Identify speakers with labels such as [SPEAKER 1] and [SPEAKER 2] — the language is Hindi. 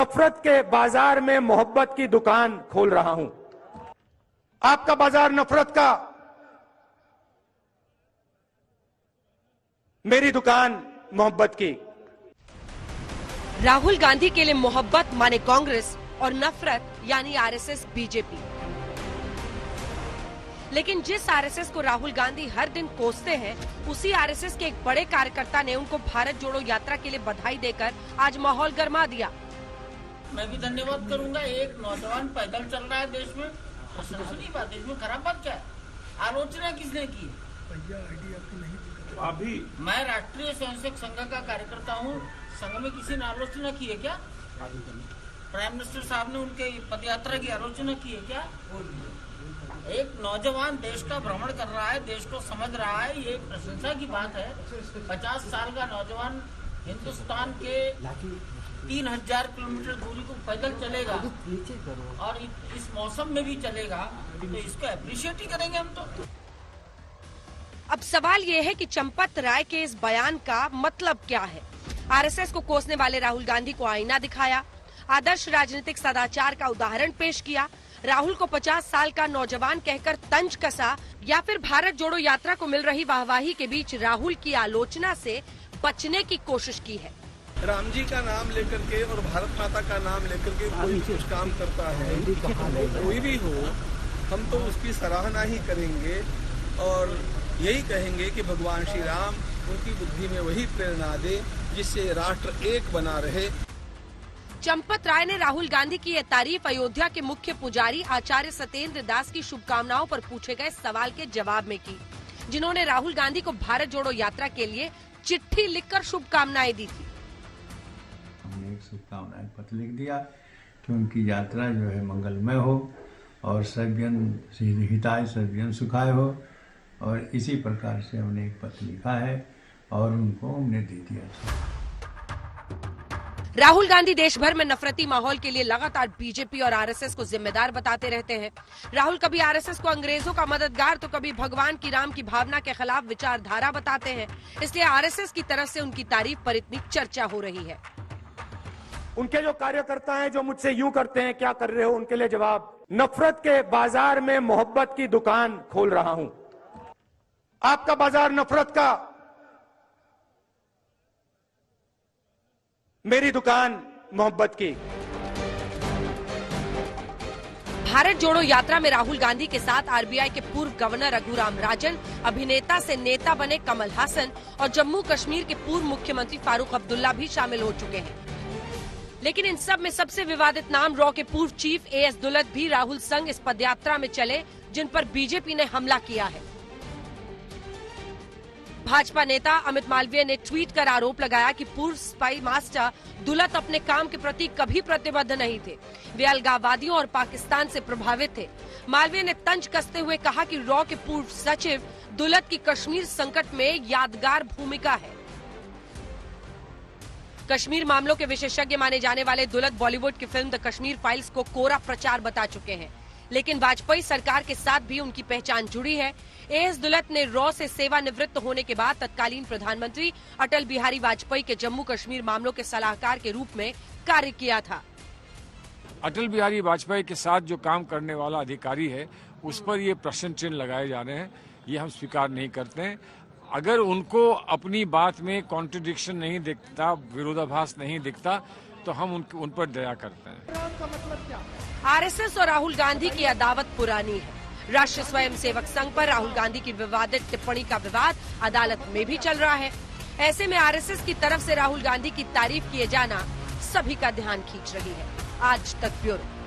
[SPEAKER 1] नफरत के बाजार में मोहब्बत की दुकान खोल रहा हूं। आपका बाजार नफरत का, मेरी दुकान मोहब्बत की।
[SPEAKER 2] राहुल गांधी के लिए मोहब्बत माने कांग्रेस और नफरत यानी आरएसएस बीजेपी। लेकिन जिस आरएसएस को राहुल गांधी हर दिन कोसते हैं, उसी आरएसएस के एक बड़े कार्यकर्ता ने उनको भारत जोड़ो यात्रा के लिए बधाई देकर आज माहौल गर्मा दिया।
[SPEAKER 3] मैं भी धन्यवाद करूंगा। एक नौजवान पैदल चल रहा है देश में, प्रशंसनीय बात है। इसमें खराब बात क्या है? आलोचना किसने की?
[SPEAKER 1] अभी
[SPEAKER 3] मैं राष्ट्रीय स्वयंसेवक संघ का कार्यकर्ता हूँ। संघ में किसी ने आलोचना की है क्या? प्राइम मिनिस्टर साहब ने उनके पदयात्रा की आलोचना की है क्या? एक नौजवान देश का भ्रमण कर रहा है, देश को समझ रहा है, ये प्रशंसा की बात है। 50 साल का नौजवान हिंदुस्तान के 3000 किलोमीटर दूरी को पैदल चलेगा और इस मौसम में भी चलेगा, तो इसको अप्रिशिएट ही करेंगे हम तो।
[SPEAKER 2] अब सवाल ये है कि चंपत राय के इस बयान का मतलब क्या है? आरएसएस को कोसने वाले राहुल गांधी को आईना दिखाया, आदर्श राजनीतिक सदाचार का उदाहरण पेश किया, राहुल को 50 साल का नौजवान कहकर तंज कसा, या फिर भारत जोड़ो यात्रा को मिल रही वाहवाही के बीच राहुल की आलोचना से बचने की कोशिश की है।
[SPEAKER 4] राम जी का नाम लेकर के और भारत माता का नाम लेकर के कोई कुछ काम करता है, कोई भी हो, हम तो उसकी सराहना ही करेंगे और यही कहेंगे कि भगवान श्री राम उनकी बुद्धि में वही प्रेरणा दे जिससे राष्ट्र एक बना रहे।
[SPEAKER 2] चंपत राय ने राहुल गांधी की ये तारीफ अयोध्या के मुख्य पुजारी आचार्य सत्येंद्र दास की शुभकामनाओं पर पूछे गए सवाल के जवाब में की, जिन्होंने राहुल गांधी को भारत जोड़ो यात्रा के लिए चिट्ठी लिखकर शुभकामनाएं दी थी।
[SPEAKER 5] हमने एक शुभकामनाएं पत्र लिख दिया कि उनकी यात्रा जो है मंगलमय हो और सर्वजन हिताय सर्वजन सुखाय हो, और इसी प्रकार से हमने एक पत्र लिखा है और उनको हमने दे दिया।
[SPEAKER 2] राहुल गांधी देश भर में नफरती माहौल के लिए लगातार बीजेपी और आरएसएस को जिम्मेदार बताते रहते हैं। राहुल कभी आरएसएस को अंग्रेजों का मददगार तो कभी भगवान की राम की भावना के खिलाफ विचारधारा बताते हैं। इसलिए आरएसएस की तरफ से उनकी तारीफ पर इतनी चर्चा हो रही है।
[SPEAKER 1] उनके जो कार्यकर्ता हैं जो मुझसे यूं करते हैं, क्या कर रहे हो, उनके लिए जवाब, नफरत के बाजार में मोहब्बत की दुकान खोल रहा हूं। आपका बाजार नफरत का, मेरी दुकान मोहब्बत की।
[SPEAKER 2] भारत जोड़ो यात्रा में राहुल गांधी के साथ आरबीआई के पूर्व गवर्नर रघुराम राजन, अभिनेता से नेता बने कमल हासन और जम्मू कश्मीर के पूर्व मुख्यमंत्री फारूक अब्दुल्ला भी शामिल हो चुके हैं। लेकिन इन सब में सबसे विवादित नाम रॉ के पूर्व चीफ एएस दुल्लत भी राहुल संग इस पदयात्रा में चले, जिन पर बीजेपी ने हमला किया है। भाजपा नेता अमित मालवीय ने ट्वीट कर आरोप लगाया कि पूर्व स्पाई मास्टर दुल्लत अपने काम के प्रति कभी प्रतिबद्ध नहीं थे, वे अलगाववादियों और पाकिस्तान से प्रभावित थे। मालवीय ने तंज कसते हुए कहा कि रॉ के पूर्व सचिव दुल्लत की कश्मीर संकट में यादगार भूमिका है। कश्मीर मामलों के विशेषज्ञ माने जाने वाले दुल्लत बॉलीवुड की फिल्म द कश्मीर फाइल्स को कोरा प्रचार बता चुके हैं, लेकिन वाजपेयी सरकार के साथ भी उनकी पहचान जुड़ी है। एएस दुल्लत ने रॉ से सेवानिवृत्त होने के बाद तत्कालीन प्रधानमंत्री अटल बिहारी वाजपेयी के जम्मू कश्मीर मामलों के सलाहकार के रूप में कार्य किया था।
[SPEAKER 6] अटल बिहारी वाजपेयी के साथ जो काम करने वाला अधिकारी है, उस पर ये प्रश्न चिन्ह लगाए जाने हैं, ये हम स्वीकार नहीं करते हैं। अगर उनको अपनी बात में कॉन्ट्रडिक्शन नहीं दिखता, विरोधाभास नहीं दिखता, तो हम उन पर दया करते हैं।
[SPEAKER 2] आरएसएस और राहुल गांधी की अदावत पुरानी है। राष्ट्रीय स्वयंसेवक संघ पर राहुल गांधी की विवादित टिप्पणी का विवाद अदालत में भी चल रहा है। ऐसे में आरएसएस की तरफ से राहुल गांधी की तारीफ किए जाना सभी का ध्यान खींच रही है। आज तक ब्यूरो।